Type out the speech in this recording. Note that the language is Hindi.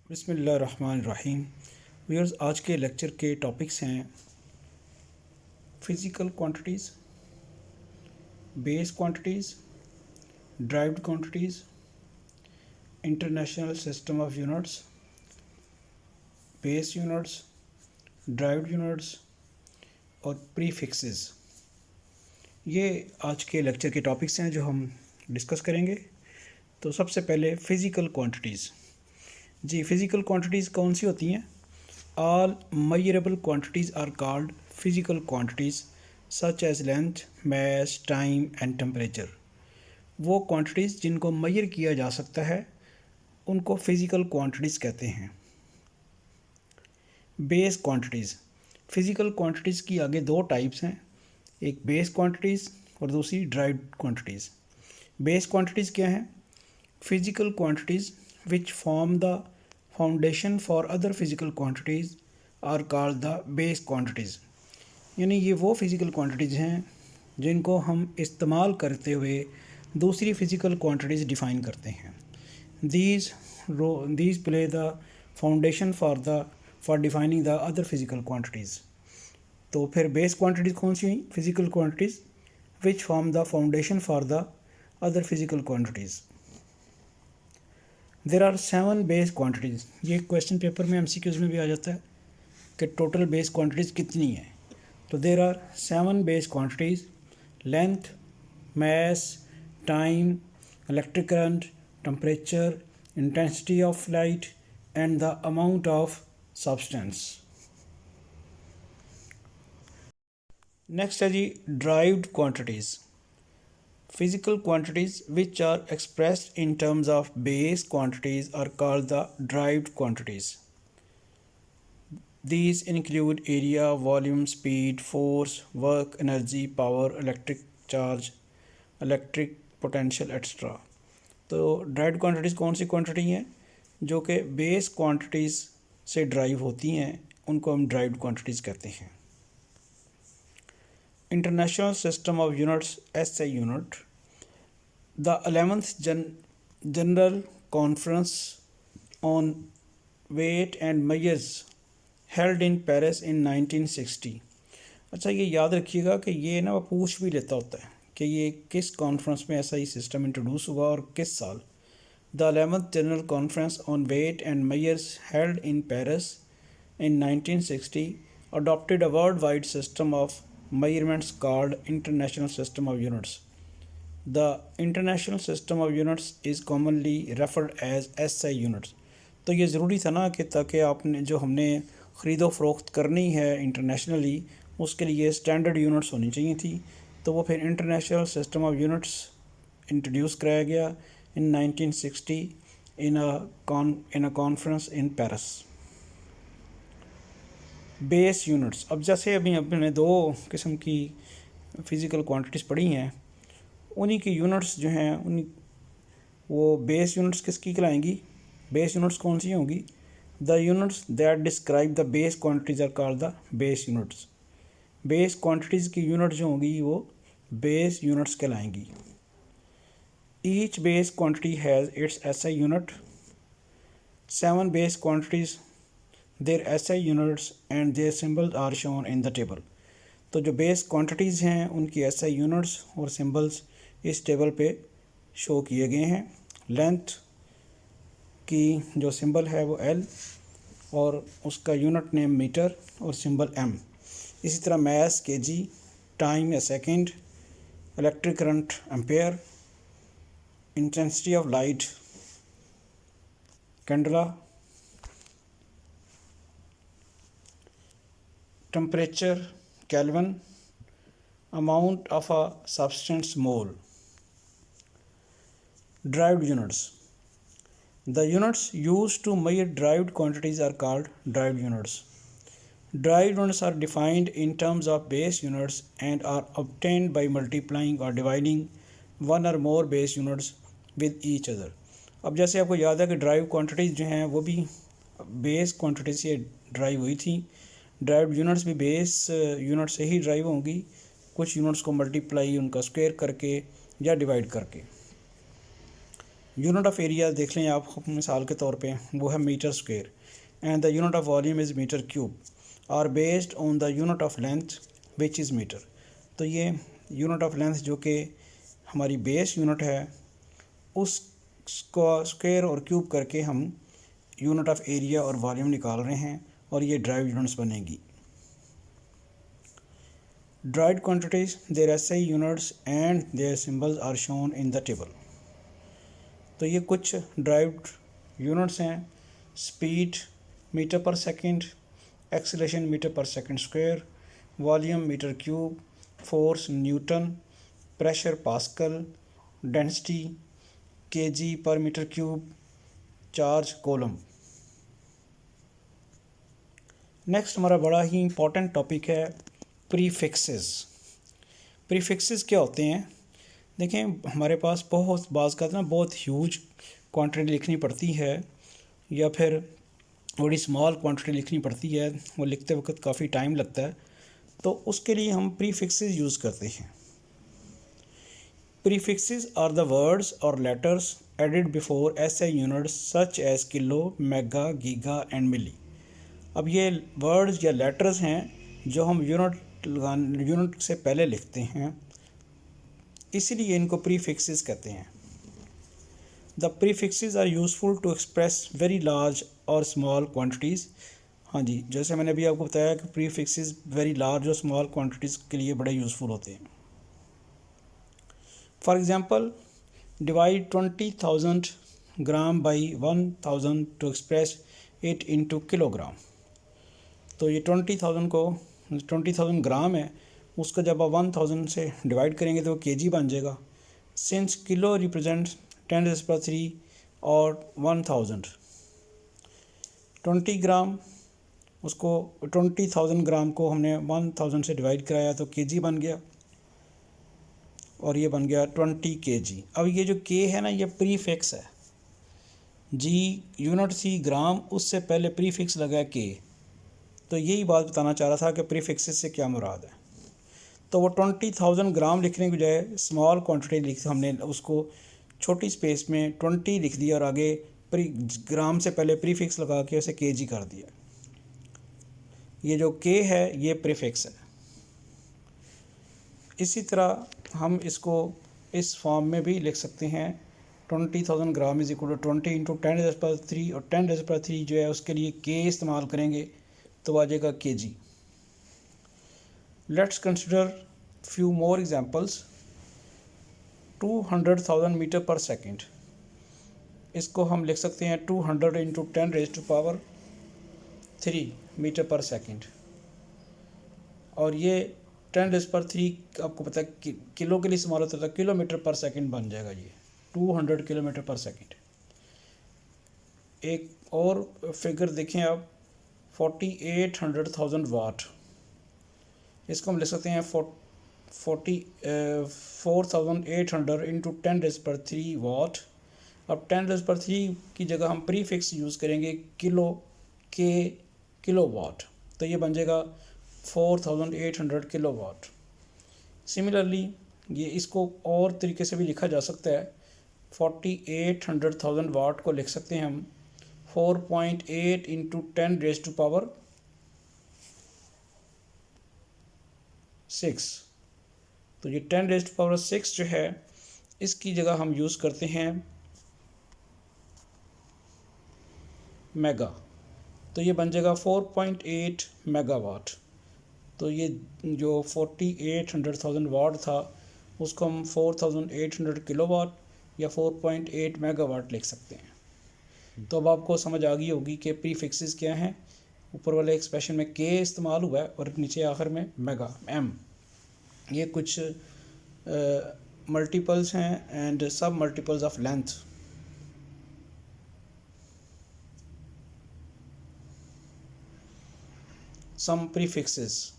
बिस्मिल्लाहिर्रहमानिर्रहीम। व्यूअर्स, आज के लेक्चर के टॉपिक्स हैं physical quantities, base quantities, derived quantities, international system of units, base units, derived units और प्रीफिक्सेस। ये आज के लेक्चर के टॉपिक्स हैं जो हम डिस्कस करेंगे। तो सबसे पहले फ़िज़िकल क्वांटिटीज़। जी, फ़िज़िकल क्वांटिटीज़ कौन सी होती हैं? All measurable quantities are called physical quantities such as length, mass, time and temperature। वो क्वांटिटीज़ जिनको मेजर किया जा सकता है उनको फिज़िकल क्वांटिटीज़ कहते हैं। Base quantities. फिज़िकल क्वांटिटीज़ की आगे दो टाइप्स हैं, एक बेस क्वांटिटीज़ और दूसरी ड्राइव्ड क्वांटिटीज़। बेस क्वांटिटीज़ क्या हैं? Physical quantities which form the foundation for other physical quantities are called the base quantities. यानी ये वो फिज़िकल क्वांटिटीज़ हैं जिनको हम इस्तेमाल करते हुए दूसरी फ़िज़िकल क्वांटिटीज़ डिफ़ाइन करते हैं। these play the foundation for defining the other physical quantities। तो फिर बेस क्वांटिटीज़ कौन सी हुई? Physical quantities which form the foundation for the other physical quantities. There are 7 base quantities. ये क्वेश्चन पेपर में MCQs में भी आ जाता है कि टोटल बेस क्वांटिटीज़ कितनी है। तो there are 7 base quantities: length, mass, time, electric current, temperature, intensity of light and the amount of substance। Next है जी derived quantities. Physical quantities which are expressed in terms of base quantities are called the derived quantities. These include area, volume, speed, force, work, energy, power, electric charge, electric potential, etc. तो derived quantities कौन सी क्वांटिटी हैं जो कि बेस क्वांटिटीज़ से ड्राइव होती हैं, उनको हम derived quantities कहते हैं। International System of Units SI unit। The 11th General Conference on Weight and Measures held in Paris in 1960। अच्छा, ये याद रखिएगा कि ये ना वो पूछ भी लेता होता है कि ये किस कॉन्फ्रेंस में ऐसा ही सिस्टम इंट्रोड्यूस हुआ और किस साल। The 11th General Conference on Weight and Measures held in Paris in 1960 adopted a worldwide system of measurements called International System of Units। The International System of Units is commonly referred as SI units। तो ये ज़रूरी था ना कि ताकि आपने जो हमने ख़रीदो फ़रोख्त करनी है इंटरनेशनली, उसके लिए स्टैंडर्ड यूनिट्स होनी चाहिए थी। तो वो फिर international system of units introduce कराया गया in 1960 in a conference in Paris. Base units. अब जैसे अभी अपने दो किस्म की फ़िज़िकल क्वांटिटीज़ पढ़ी हैं, उन्हीं की यूनिट्स जो हैं उन्हीं वो बेस यूनिट्स किसकी कहलाएंगी? बेस यूनिट्स कौन सी होंगी? The units that describe the base quantities are called the base units. Base quantities की यूनिट जो होंगी वो बेस यूनिट्स कहलाएंगी। Each base quantity has its SI unit. 7 base quantities, their SI units and their symbols are shown in the table. तो जो बेस क्वांटिटीज़ हैं उनकी SI यूनिट्स और सिंबल्स इस टेबल पे शो किए गए हैं। लेंथ की जो सिंबल है वो L और उसका यूनिट नेम मीटर और सिंबल M। इसी तरह मैस kg, टाइम या second, electric current ampere, intensity of light candela, temperature kelvin, amount of a substance mole। Derived units। The units used to measure derived quantities are called derived units। Derived units are defined in terms of base units and are obtained by multiplying or dividing one or more base units with each other। अब जैसे आपको याद है कि derived quantities जो हैं वो भी बेस क्वांटिटी से ड्राइव हुई थी। derived यूनिट्स भी बेस यूनिट से ही ड्राइव होंगी, कुछ यूनिट्स को मल्टीप्लाई उनका स्क्वायर करके या डिवाइड करके। यूनिट ऑफ एरिया देख लें आप मिसाल के तौर पे, वो है metre square, and the unit of volume is metre cube are based on the unit of length which is metre. तो ये यूनिट ऑफ लेंथ जो कि हमारी बेस यूनिट है, उसको स्क्वायर और क्यूब करके हम यूनिट ऑफ एरिया और वॉल्यूम निकाल रहे हैं, और ये ड्राइव यूनिट्स बनेगी। Derived quantities, their SI units and their symbols are shown in the table. तो ये कुछ ड्राइव्ड यूनिट्स हैं। Speed metre per second, acceleration metre per second square, volume metre cube, force newton, pressure pascal, density kg per metre cube, charge coulomb. Next हमारा बड़ा ही इम्पोर्टेंट टॉपिक है प्रीफिक्सेस। प्रीफिक्सेस क्या होते हैं? देखें, हमारे पास बहुत बाज़ का ना बहुत ह्यूज क्वांटिटी लिखनी पड़ती है, या फिर बड़ी स्मॉल क्वांटिटी लिखनी पड़ती है, वो लिखते वक्त काफ़ी टाइम लगता है, तो उसके लिए हम प्रीफिक्सेस यूज़ करते हैं। प्रीफिक्सेस आर द वर्ड्स और letters added before SI units such as kilo, mega, giga and milli. अब ये वर्ड्स या लेटर्स हैं जो हम यूनिट से पहले लिखते हैं, इसीलिए इनको प्रीफिक्सेस कहते हैं। The prefixes are useful to express very large और स्मॉल क्वांटिटीज़। हाँ जी, जैसे मैंने अभी आपको बताया कि प्रीफिक्सेस वेरी लार्ज और स्मॉल क्वांटिटीज़ के लिए बड़े यूज़फुल होते हैं। For example, divide 20,000 gram by 1,000 to express it into kilogram. तो ये 20,000 ग्राम है, उसका जब आप 1000 से डिवाइड करेंगे तो केजी बन जाएगा। सिंस किलो रिप्रेजेंट 10⁻³ और 1000, 20 ग्राम, उसको 20,000 ग्राम को हमने 1000 से डिवाइड कराया तो केजी बन गया, और ये बन गया 20 केजी। अब ये जो के है ना, ये प्रीफिक्स है। जी यूनिट थी ग्राम, उससे पहले प्रीफिक्स लगा के। तो यही बात बताना चाह रहा था कि प्रीफिक्सेस से क्या मुराद है। तो वो 20,000 ग्राम लिखने के बजाय स्मॉल क्वांटिटी लिख, हमने उसको छोटी स्पेस में 20 लिख दिया और आगे ग्राम से पहले प्रीफिक्स लगा के उसे केजी कर दिया। ये जो के है ये प्रीफिक्स है। इसी तरह हम इसको इस फॉर्म में भी लिख सकते हैं, 20,000 gram is equal to 20 into 10⁻³ और 10⁻³ जो है उसके लिए के इस्तेमाल करेंगे तो आ जाएगा KG. Let's consider few more examples. 200,000 metre per second, इसको हम लिख सकते हैं 200 इंटू 10⁻³ मीटर पर सेकंड, और ये 10⁻³ आपको पता है किलो के लिए इस्तेमाल होता है, किलोमीटर पर सेकंड बन जाएगा ये 200 किलोमीटर पर सेकंड। एक और फिगर देखें आप, 4800,000 वाट, इसको हम लिख सकते हैं 4,800 इंटू 10⁻³ वाट। अब 10⁻³ की जगह हम प्रीफिक्स यूज़ करेंगे किलो वाट, तो ये बन जाएगा 4,800 किलो वाट। सिमिलरली ये इसको और तरीके से भी लिखा जा सकता है, 4800,000 वाट को लिख सकते हैं हम 4.8 इंटू 10⁻⁶। तो ये 10⁻⁶ जो है, इसकी जगह हम यूज़ करते हैं मेगा, तो ये बन जाएगा 4.8 मेगावाट। तो ये जो 4800,000 वाट था उसको हम 4,800 किलोवाट या 4.8 मेगावाट लिख सकते हैं। तो अब आपको समझ आ गई होगी कि प्रीफिक्सेस क्या हैं। ऊपर वाले एक्सप्रेशन में के इस्तेमाल हुआ है और नीचे आखिर में मेगा एम। ये कुछ मल्टीपल्स हैं एंड सब multiples of length. Some prefixes.